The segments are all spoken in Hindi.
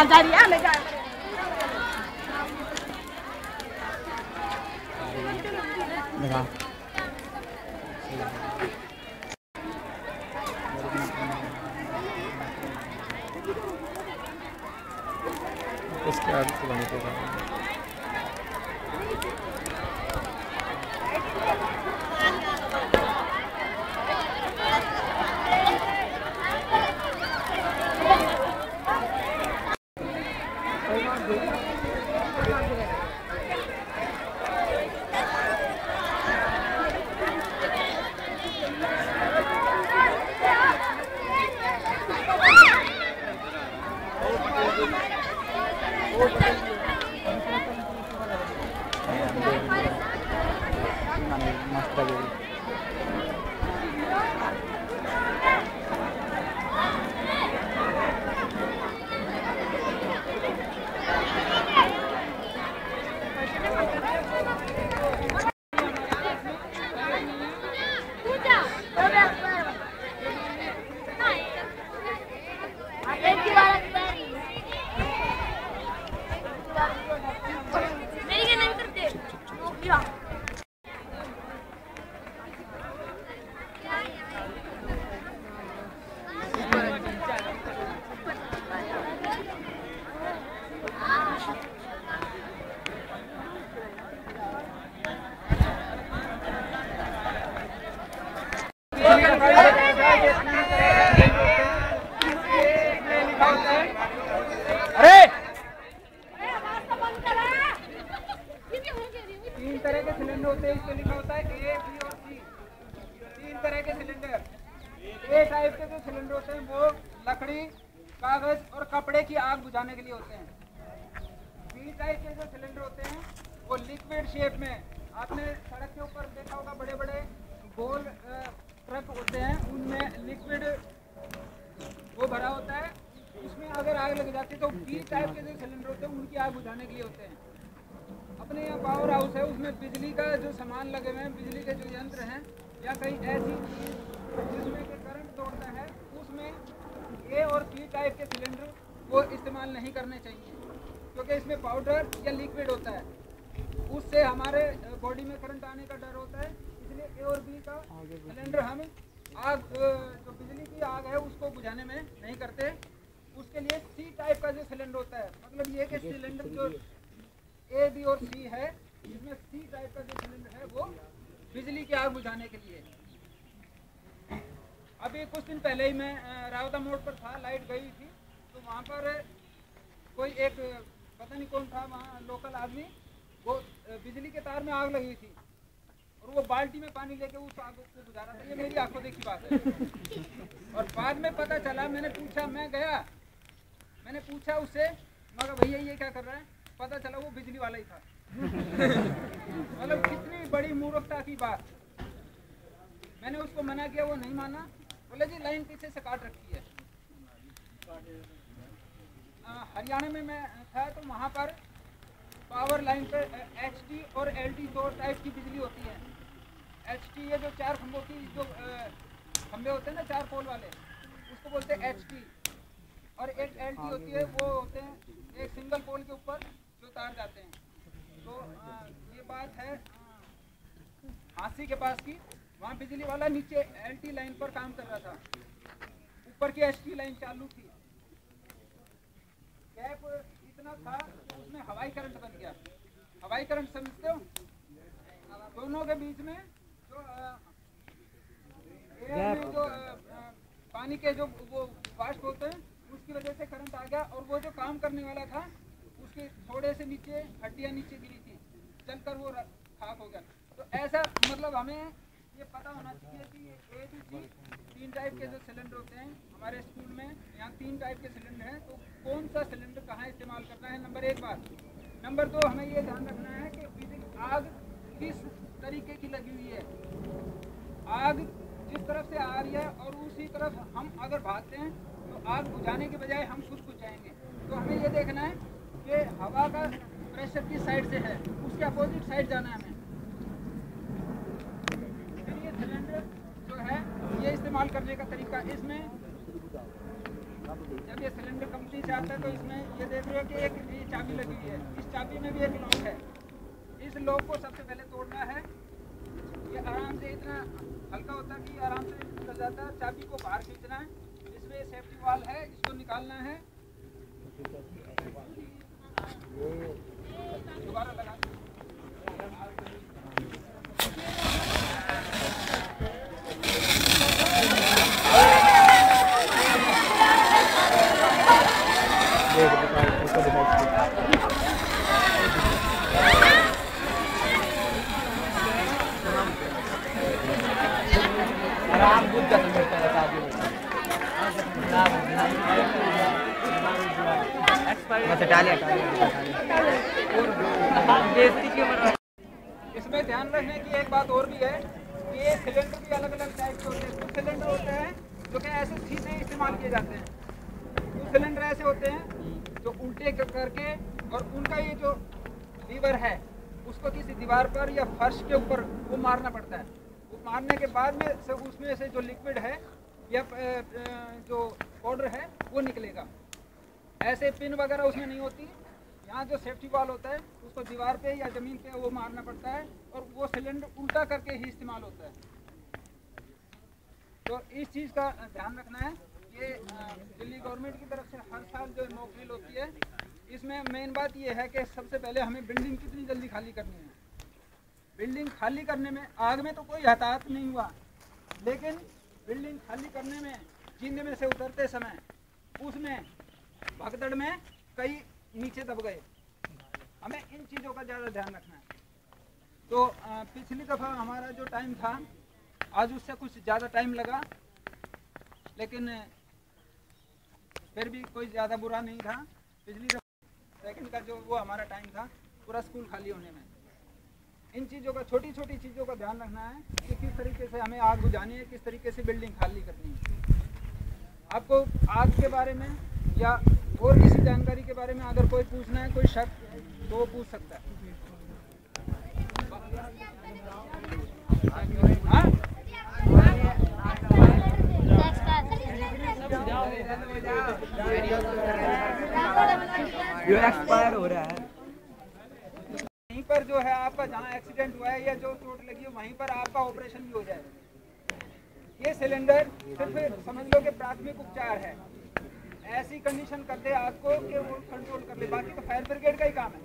जा रही है ले जा इसके आगे चलाने के बाद तीन तरह के सिलेंडर होते हैं, इसमें लिखा होता है ए, बी और सी। तीन तरह के सिलेंडर। ए टाइप के जो सिलेंडर होते हैं वो लकड़ी, कागज और कपड़े की आग बुझाने के लिए होते हैं। बी टाइप के जो सिलेंडर होते हैं वो लिक्विड शेप में, आपने सड़क के ऊपर देखा होगा बड़े बड़े गोल ट्रक होते हैं, उनमें लिक्विड वो भरा होता है, उसमें अगर आग लग जाती है तो बी टाइप के जो सिलेंडर होते हैं उनकी आग बुझाने के लिए होते हैं। अपने यहाँ पावर हाउस है, उसमें बिजली का जो सामान लगे हुए हैं, बिजली के जो यंत्र हैं या कहीं ऐसी जिसमें कि करंट दौड़ता है, उसमें ए और बी टाइप के सिलेंडर वो इस्तेमाल नहीं करने चाहिए, क्योंकि इसमें पाउडर या लिक्विड होता है, उससे हमारे बॉडी में करंट आने का डर होता है। इसलिए ए और बी का सिलेंडर हम आग जो बिजली की आग है उसको बुझाने में नहीं करते। उसके लिए सी टाइप का जो सिलेंडर होता है, मतलब ये कि सिलेंडर जो ए, बी और सी है, इसमें सी टाइप का जो सिलेंडर है वो बिजली की आग बुझाने के लिए। अभी कुछ दिन पहले ही मैं रावता मोड़ पर था, लाइट गई थी, तो वहाँ पर कोई एक पता नहीं कौन था, वहाँ लोकल आदमी, वो बिजली के तार में आग लगी थी और वो बाल्टी में पानी लेके उस आग को बुझा रहा था। ये मेरी आंखों देखी बात है। और बाद में पता चला, मैंने पूछा, मैं गया, मैंने पूछा उससे, मगर भैया ये क्या कर रहा है, पता चला वो बिजली वाला ही था। मतलब कितनी बड़ी मूर्खता की बात। मैंने उसको मना किया, वो नहीं माना, बोले जी लाइन पीछे से काट रखी है। हरियाणा में मैं था तो वहाँ पर पावर लाइन पर एचटी और एलटी दो टाइप की बिजली होती है। एचटी ये जो 4 खंभों की जो खंभे होते हैं ना, 4 पोल वाले, उसको बोलते हैं एचटी। और एक एलटी होती है, वो होते हैं एक सिंगल पोल के ऊपर जो तार जाते हैं। तो ये बात है हांसी के पास की, वहाँ बिजली वाला नीचे एलटी लाइन पर काम कर रहा था, ऊपर की एचटी लाइन चालू थी। गैप इतना था कि उसमें हवाई करंट बन गया। हवाई करंट समझते हो, दोनों के बीच में जो एयर में जो पानी के जो वो वाष्प होते हैं, उसकी वजह से करंट आ गया। और वो जो काम करने वाला था उसके थोड़े से नीचे हड्डियां नीचे गिरी थी, चलकर वो खाक हो गया। तो ऐसा मतलब हमें ये पता होना चाहिए कि ए, बी, सी 3 टाइप के जो सिलेंडर होते हैं हमारे स्कूल में, यहाँ 3 टाइप के सिलेंडर हैं, तो कौन सा सिलेंडर कहाँ इस्तेमाल करना है, नंबर 1 बात। नंबर 2 हमें ये ध्यान रखना है कि बिजली आग किस तरीके की लगी हुई है। आग जिस तरफ से आ रही है और उसी तरफ हम अगर भागते हैं तो आग बुझाने के बजाय हम खुद बुझ जाएंगे। तो हमें ये देखना है कि हवा का प्रेशर किस साइड से है, उसके अपोजिट साइड जाना है हमें। फिर ये सिलेंडर जो है ये इस्तेमाल करने का तरीका, इसमें जब ये सिलेंडर कंप्लीट नीचे आता है तो इसमें ये देख रहे हो कि एक ये चाबी लगी हुई है, इस चाबी में भी एक लॉक है। इस लॉक को सबसे पहले तोड़ना है। ये आराम से इतना हल्का होता है कि आराम से निकल जाता है। चाबी को बाहर खींचना है, इसमें सेफ्टी वाल है, इसको निकालना है, दोबारा लगा। इसमें ध्यान रखने की एक बात और भी है कि ये सिलेंडर भी अलग अलग टाइप के होते हैं। कुछ सिलेंडर होते हैं जो कि ऐसे सीधे इस्तेमाल किए जाते हैं, कुछ सिलेंडर ऐसे होते हैं जो उल्टे करके, और उनका ये जो लीवर है उसको किसी दीवार पर या फर्श के ऊपर वो मारना पड़ता है। वो मारने के बाद में से उसमें से जो लिक्विड है या जो पाउडर है वो निकलेगा। ऐसे पिन वगैरह उसमें नहीं होती। यहाँ जो सेफ्टी वाल होता है उसको दीवार पे या ज़मीन पे वो मारना पड़ता है, और वो सिलेंडर उल्टा करके ही इस्तेमाल होता है। तो इस चीज़ का ध्यान रखना है। ये दिल्ली गवर्नमेंट की तरफ से हर साल जो मॉक ड्रिल होती है, इसमें मेन बात ये है कि सबसे पहले हमें बिल्डिंग कितनी जल्दी खाली करनी है। बिल्डिंग खाली करने में आग में तो कोई हताहत नहीं हुआ, लेकिन बिल्डिंग खाली करने में जीने में से उतरते समय उसमें भगदड़ में कई नीचे दब गए। हमें इन चीज़ों का ज़्यादा ध्यान रखना है। तो पिछली दफ़ा हमारा जो टाइम था, आज उससे कुछ ज़्यादा टाइम लगा, लेकिन फिर भी कोई ज़्यादा बुरा नहीं था। पिछली दफ़ा सेकंड का जो वो हमारा टाइम था पूरा स्कूल खाली होने में। इन चीज़ों का, छोटी छोटी चीज़ों का ध्यान रखना है कि किस तरीके से हमें आग बुझानी है, किस तरीके से बिल्डिंग खाली करनी है। आपको आग के बारे में या और किसी जानकारी के बारे में अगर कोई पूछना है, कोई शक तो वो पूछ सकता है। एक्सपायर हो रहा है। यहीं पर जो है आपका जहाँ एक्सीडेंट हुआ है या जो चोट लगी है वहीं पर आपका ऑपरेशन भी हो जाए। ये सिलेंडर सिर्फ समझ लो कि प्राथमिक उपचार है। ऐसी कंडीशन कर दे आपको कि वो कंट्रोल कर ले, बाकी तो फायर ब्रिगेड का ही काम है।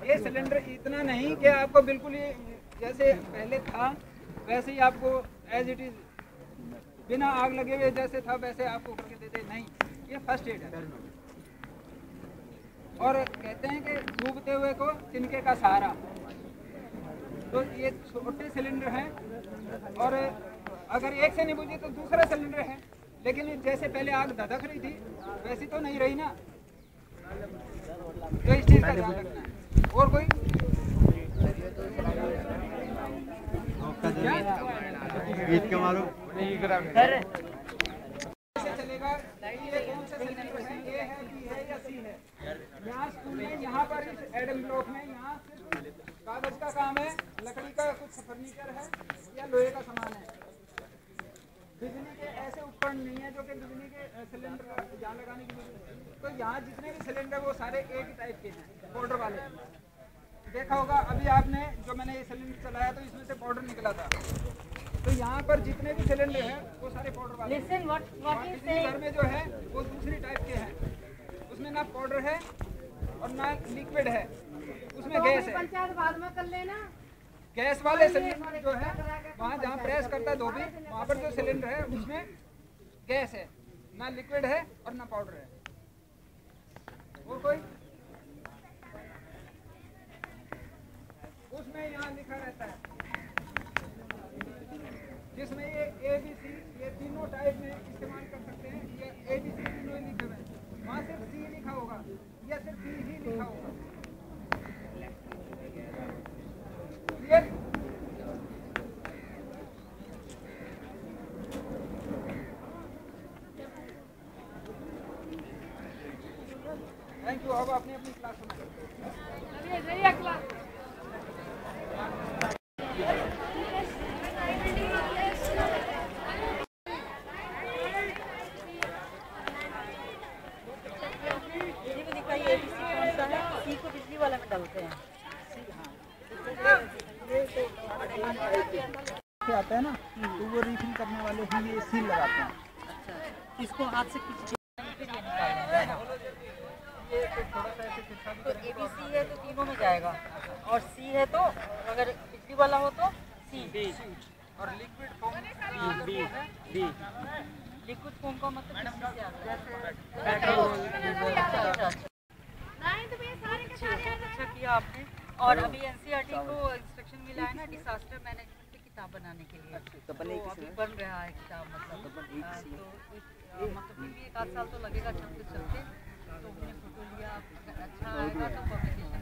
ये सिलेंडर इतना नहीं कि आपको बिल्कुल ही जैसे पहले था वैसे ही आपको एज इट इज बिना आग लगे हुए जैसे था वैसे आपको करके दे दे, नहीं। ये फर्स्ट एड है। और कहते हैं कि डूबते हुए को तिनके का सहारा। तो ये छोटे सिलेंडर हैं, और अगर एक से नहीं बुझी तो दूसरा सिलेंडर है, लेकिन जैसे पहले आग धधक रही थी वैसी तो नहीं रही ना। तो इस चीज़ का ध्यान रखना है। और कोई ईद के मारो चलेगा। ये कौन सा सिलेंडर है, ए है, बी है या सी है। यहाँ स्कूल में, यहाँ पर इस एडम ब्लॉक में यहाँ सिर्फ कागज का काम है, लकड़ी का कुछ फर्नीचर है या लोहे का सामान है। बिजली के ऐसे उपकरण नहीं है जो कि बिजली के सिलेंडर जहाँ लगाने के लिए। तो यहाँ जितने भी सिलेंडर वो सारे एक ही टाइप के हैं, पाउडर वाले। देखा होगा अभी आपने, जो मैंने ये सिलेंडर चलाया तो इसमें से पाउडर निकला था। तो यहाँ पर जितने भी सिलेंडर हैं वो सारे पाउडर वाले। बिजली घर में जो है वो दूसरी टाइप के हैं, उसमें ना पाउडर है और ना लिक्विड है, उसमें गैस है। पंचायत बाद में कर लेना। गैस वाले सिलेंडर जो है वहाँ जहाँ प्रेस करता है धोबी, वहाँ पर जो सिलेंडर है उसमें गैस है, ना लिक्विड है और ना पाउडर है। वो कोई उसमें यहाँ लिखा रहता है, जिसमें ये ABC ये तीनों टाइप में इस्तेमाल कर सकते हैं। ये ABC तीनों ही लिखे हुए हैं, वहाँ सिर्फ C लिखा होगा या सिर्फ B ही लिखा होगा। क्लियर? Thank you. अब अपनी अपनी क्लास में आता है ना, तो वो रिफिल करने वाले ही ये सील लगाते हैं। अच्छा, इसको हाथ से खींच ये थोड़ा सा ऐसे चिपका तो ABC है तो तीनों में जाएगा, और C है तो अगर बिजली वाला हो तो C। और लिक्विड फॉर्म लिक्विड फॉर्म का मतलब किसी से आता है? अच्छा किया आपने। और अभी NCERT को इंस्ट्रक्शन मिला है ना डिजास्टर मैनेजमेंट की किताब बनाने के लिए, तो अभी बन रहा है किताब, मतलब तो मतलब एक आध साल तो लगेगा चलते चलते। तो हमने फोटो लिया, अगर अच्छा आएगा तो पब्लिकेशन